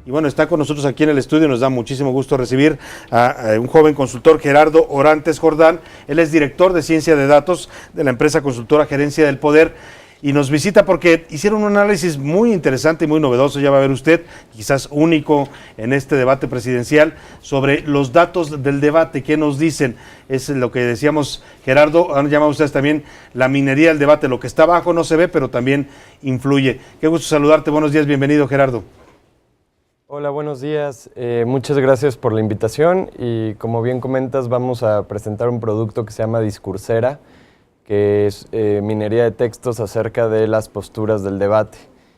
Y bueno, está con nosotros aquí en el estudio, nos da muchísimo gusto recibir a un joven consultor, Gerardo Orantes Jordán. Él es director de Ciencia de Datos de la empresa consultora Gerencia del Poder y nos visita porque hicieron un análisis muy interesante y muy novedoso, ya va a ver usted, quizás único en este debate presidencial, sobre los datos del debate. ¿Qué nos dicen? Es lo que decíamos, Gerardo, han llamado ustedes también la minería del debate. Lo que está abajo no se ve, pero también influye. Qué gusto saludarte, buenos días, bienvenido, Gerardo. Hola, buenos días. Muchas gracias por la invitación y como bien comentas vamos a presentar un producto que se llama Discursera, que es minería de textos acerca de las posturas del debate,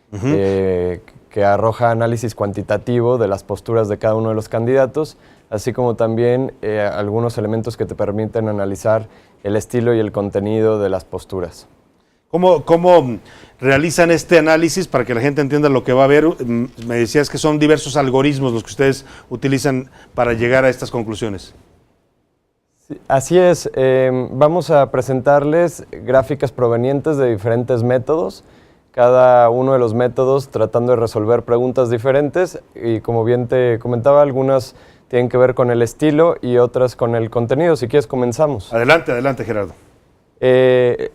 que arroja análisis cuantitativo de las posturas de cada uno de los candidatos, así como también algunos elementos que te permiten analizar el estilo y el contenido de las posturas. ¿Cómo realizan este análisis para que la gente entienda lo que va a ver? Me decías que son diversos algoritmos los que ustedes utilizan para llegar a estas conclusiones. Sí, así es, vamos a presentarles gráficas provenientes de diferentes métodos, cada uno de los métodos tratando de resolver preguntas diferentes y como bien te comentaba, algunas tienen que ver con el estilo y otras con el contenido. Si quieres comenzamos. Adelante, adelante, Gerardo.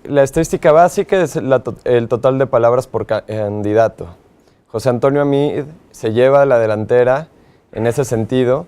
La estadística básica es el total de palabras por candidato. José Antonio Amid se lleva la delantera en ese sentido,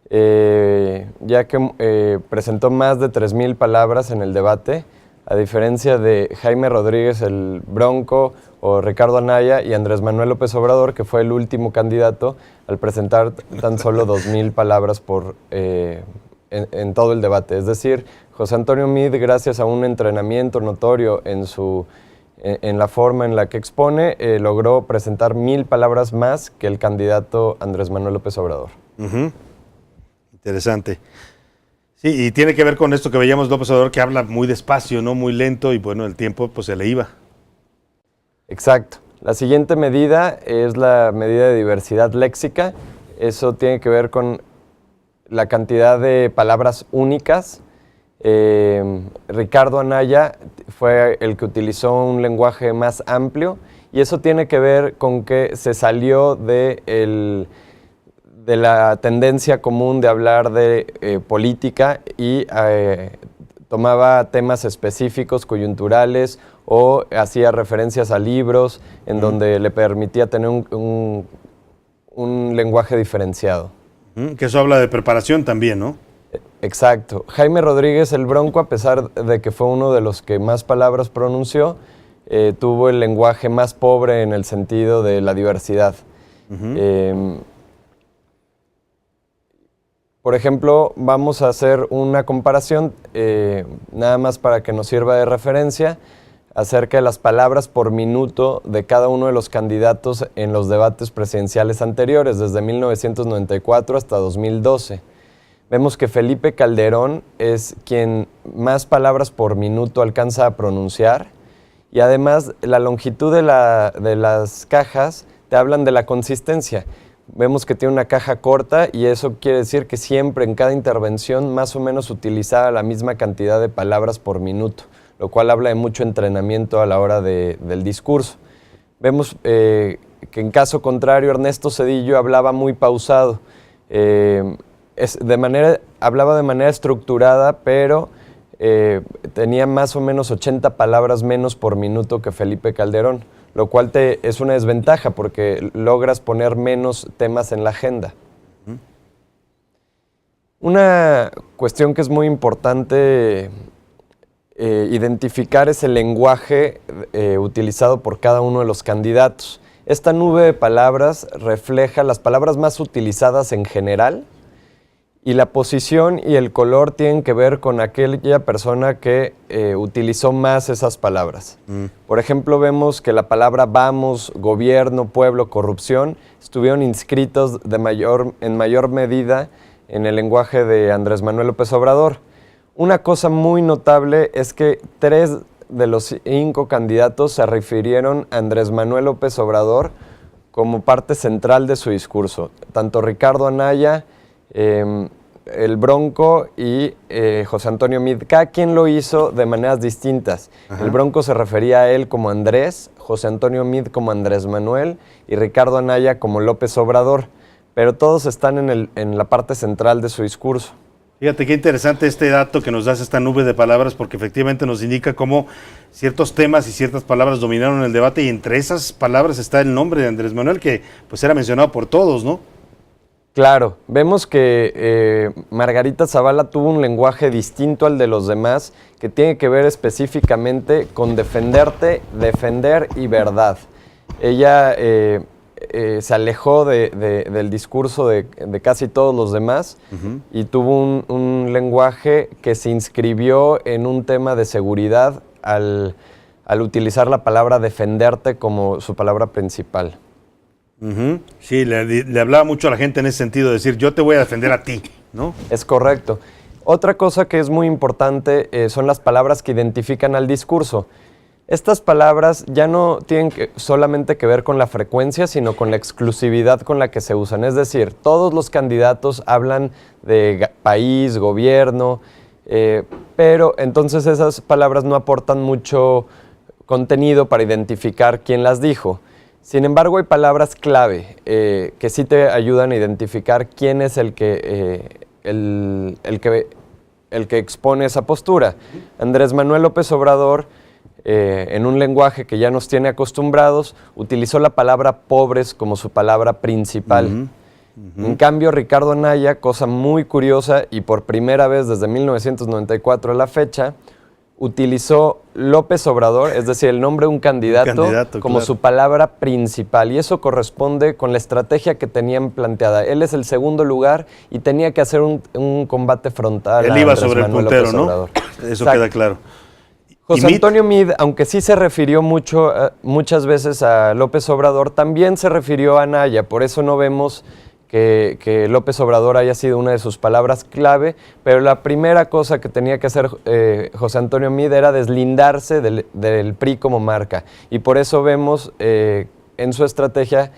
ya que presentó más de 3,000 palabras en el debate, a diferencia de Jaime Rodríguez el Bronco o Ricardo Anaya y Andrés Manuel López Obrador, que fue el último candidato al presentar tan solo 2,000 palabras en todo el debate. Es decir, José Antonio Meade, gracias a un entrenamiento notorio en la forma en la que expone, logró presentar 1,000 palabras más que el candidato Andrés Manuel López Obrador. Interesante. Sí, y tiene que ver con esto que veíamos López Obrador, que habla muy despacio, no muy lento, y bueno, el tiempo pues se le iba. Exacto. La siguiente medida es la medida de diversidad léxica. Eso tiene que ver con la cantidad de palabras únicas. Ricardo Anaya fue el que utilizó un lenguaje más amplio y eso tiene que ver con que se salió de la tendencia común de hablar de política y tomaba temas específicos, coyunturales, o hacía referencias a libros en donde le permitía tener un lenguaje diferenciado. Que eso habla de preparación también, ¿no? Exacto. Jaime Rodríguez el Bronco, a pesar de que fue uno de los que más palabras pronunció, tuvo el lenguaje más pobre en el sentido de la diversidad. Por ejemplo, vamos a hacer una comparación, nada más para que nos sirva de referencia, acerca de las palabras por minuto de cada uno de los candidatos en los debates presidenciales anteriores, desde 1994 hasta 2012. Vemos que Felipe Calderón es quien más palabras por minuto alcanza a pronunciar y además la longitud de las cajas te hablan de la consistencia. Vemos que tiene una caja corta y eso quiere decir que siempre en cada intervención más o menos utilizaba la misma cantidad de palabras por minuto, lo cual habla de mucho entrenamiento a la hora del discurso. Vemos que en caso contrario Ernesto Zedillo hablaba muy pausado, hablaba de manera estructurada, pero tenía más o menos 80 palabras menos por minuto que Felipe Calderón, lo cual es una desventaja porque logras poner menos temas en la agenda. Una cuestión que es muy importante identificar es el lenguaje utilizado por cada uno de los candidatos. Esta nube de palabras refleja las palabras más utilizadas en general y la posición y el color tienen que ver con aquella persona que utilizó más esas palabras. Por ejemplo, vemos que la palabra vamos, gobierno, pueblo, corrupción estuvieron inscritos en mayor medida en el lenguaje de Andrés Manuel López Obrador. Una cosa muy notable es que 3 de los 5 candidatos se refirieron a Andrés Manuel López Obrador como parte central de su discurso. Tanto Ricardo Anaya, el Bronco y José Antonio Meade. Cada quien lo hizo de maneras distintas. Ajá. El Bronco se refería a él como Andrés, José Antonio Meade como Andrés Manuel y Ricardo Anaya como López Obrador, pero todos están en la parte central de su discurso. Fíjate qué interesante este dato que nos das, esta nube de palabras, porque efectivamente nos indica cómo ciertos temas y ciertas palabras dominaron el debate, y entre esas palabras está el nombre de Andrés Manuel, que pues era mencionado por todos, ¿no? Claro, vemos que Margarita Zavala tuvo un lenguaje distinto al de los demás, que tiene que ver específicamente con defender y verdad. Ella se alejó del discurso de casi todos los demás y tuvo un lenguaje que se inscribió en un tema de seguridad al utilizar la palabra defenderte como su palabra principal. Sí, le hablaba mucho a la gente en ese sentido, de decir, yo te voy a defender a ti, ¿no? Es correcto. Otra cosa que es muy importante son las palabras que identifican al discurso. Estas palabras ya no tienen solamente que ver con la frecuencia, sino con la exclusividad con la que se usan. Es decir, todos los candidatos hablan de país, gobierno, pero entonces esas palabras no aportan mucho contenido para identificar quién las dijo. Sin embargo, hay palabras clave que sí te ayudan a identificar quién es el que expone esa postura. Andrés Manuel López Obrador, en un lenguaje que ya nos tiene acostumbrados, utilizó la palabra pobres como su palabra principal. En cambio, Ricardo Anaya, cosa muy curiosa y por primera vez desde 1994 a la fecha, utilizó López Obrador, es decir, el nombre de un candidato como claro, su palabra principal, y eso corresponde con la estrategia que tenían planteada. Él es el segundo lugar y tenía que hacer un combate frontal. Él iba sobre el puntero, ¿no? Eso queda claro. José Antonio Meade, aunque sí se refirió muchas veces a López Obrador, también se refirió a Anaya, por eso no vemos que López Obrador haya sido una de sus palabras clave, pero la primera cosa que tenía que hacer José Antonio Meade era deslindarse del PRI como marca, y por eso vemos en su estrategia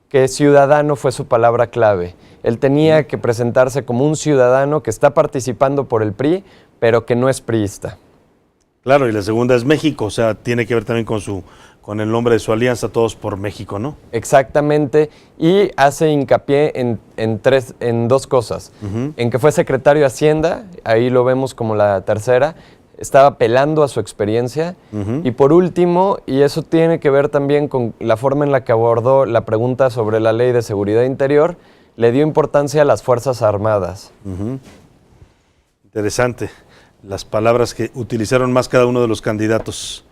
que ciudadano fue su palabra clave. Él tenía que presentarse como un ciudadano que está participando por el PRI, pero que no es priista. Claro, y la segunda es México, o sea, tiene que ver también con el nombre de su alianza, Todos por México, ¿no? Exactamente, y hace hincapié en dos cosas. En que fue secretario de Hacienda, ahí lo vemos como la tercera, estaba apelando a su experiencia, y por último, y eso tiene que ver también con la forma en la que abordó la pregunta sobre la Ley de Seguridad Interior, le dio importancia a las Fuerzas Armadas. Interesante, las palabras que utilizaron más cada uno de los candidatos.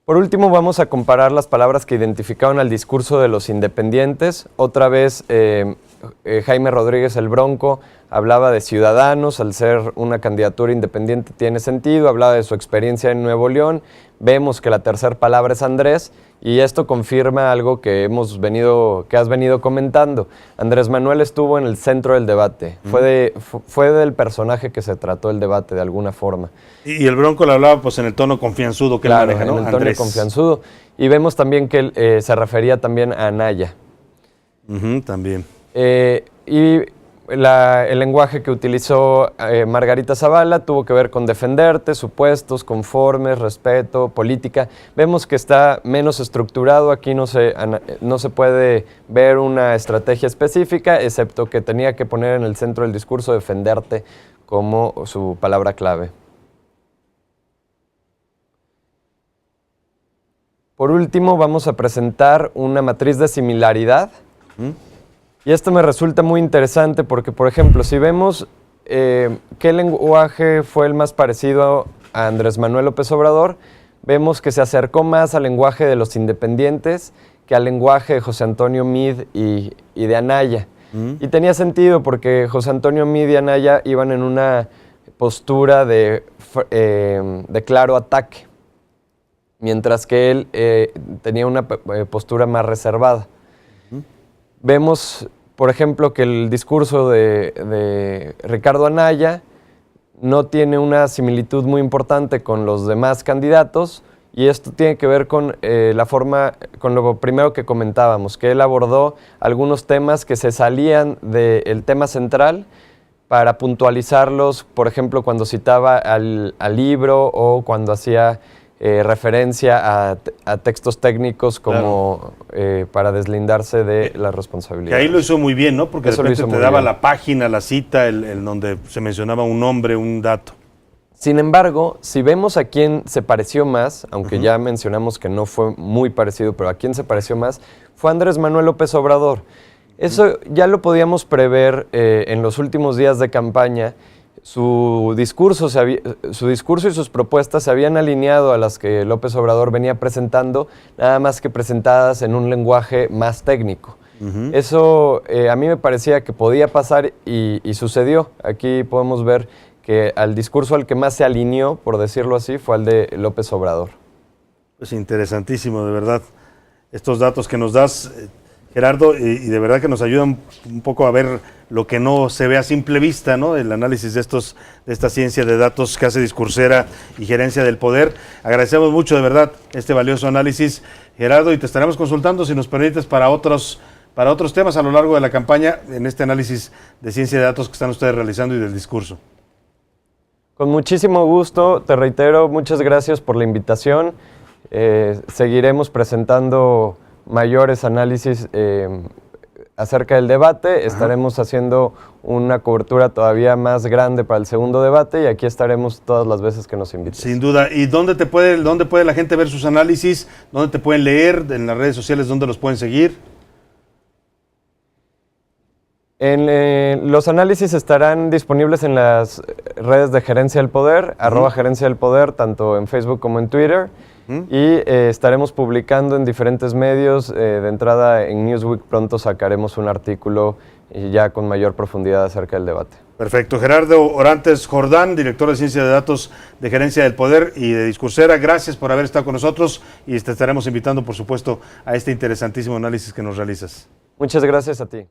Por último, vamos a comparar las palabras que identificaron al discurso de los independientes. Otra vez, Jaime Rodríguez el Bronco hablaba de ciudadanos, al ser una candidatura independiente tiene sentido, hablaba de su experiencia en Nuevo León. Vemos que la tercera palabra es Andrés, y esto confirma algo que has venido comentando. Andrés Manuel estuvo en el centro del debate, fue del personaje que se trató el debate de alguna forma. Y el Bronco le hablaba pues en el tono confianzudo que él maneja, ¿no? En el tono confianzudo. Y vemos también que él se refería también a Anaya. También. Y el lenguaje que utilizó Margarita Zavala tuvo que ver con defenderte, supuestos, conformes, respeto, política. Vemos que está menos estructurado, aquí no se puede ver una estrategia específica, excepto que tenía que poner en el centro del discurso defenderte como su palabra clave. Por último, vamos a presentar una matriz de similaridad. Y esto me resulta muy interesante porque, por ejemplo, si vemos qué lenguaje fue el más parecido a Andrés Manuel López Obrador, vemos que se acercó más al lenguaje de los independientes que al lenguaje de José Antonio Meade y de Anaya. Y tenía sentido porque José Antonio Meade y Anaya iban en una postura de claro ataque, mientras que él tenía una postura más reservada. Vemos, por ejemplo, que el discurso de Ricardo Anaya no tiene una similitud muy importante con los demás candidatos, y esto tiene que ver con con lo primero que comentábamos, que él abordó algunos temas que se salían del tema central, para puntualizarlos, por ejemplo, cuando citaba al libro o cuando hacía referencia a textos técnicos como para deslindarse de la responsabilidad. Que ahí lo hizo muy bien, ¿no? Porque Eso de repente lo hizo te muy daba bien. la página, la cita, el donde se mencionaba un nombre, un dato. Sin embargo, si vemos a quién se pareció más, aunque ya mencionamos que no fue muy parecido, pero a quién se pareció más, fue Andrés Manuel López Obrador. Eso ya lo podíamos prever en los últimos días de campaña. Su discurso y sus propuestas se habían alineado a las que López Obrador venía presentando, nada más que presentadas en un lenguaje más técnico. Eso a mí me parecía que podía pasar y sucedió. Aquí podemos ver que al discurso al que más se alineó, por decirlo así, fue al de López Obrador. Pues interesantísimo, de verdad, estos datos que nos das, Gerardo, y de verdad que nos ayudan un poco a ver lo que no se ve a simple vista, ¿no? El análisis de esta ciencia de datos que hace Discursera y Gerencia del Poder. Agradecemos mucho, de verdad, este valioso análisis, Gerardo, y te estaremos consultando, si nos permites, para otros temas a lo largo de la campaña, en este análisis de ciencia de datos que están ustedes realizando y del discurso. Con muchísimo gusto, te reitero, muchas gracias por la invitación. Seguiremos presentando mayores análisis acerca del debate. Estaremos haciendo una cobertura todavía más grande para el segundo debate y aquí estaremos todas las veces que nos invites. Sin duda. ¿Y dónde puede la gente ver sus análisis? ¿Dónde te pueden leer? ¿En las redes sociales dónde los pueden seguir? Los análisis estarán disponibles en las redes de Gerencia del Poder, @Gerencia del Poder, tanto en Facebook como en Twitter. Y estaremos publicando en diferentes medios. De entrada en Newsweek pronto sacaremos un artículo ya con mayor profundidad acerca del debate. Perfecto. Gerardo Orantes Jordán, director de Ciencia de Datos de Gerencia del Poder y de Discursera, gracias por haber estado con nosotros y te estaremos invitando, por supuesto, a este interesantísimo análisis que nos realizas. Muchas gracias a ti.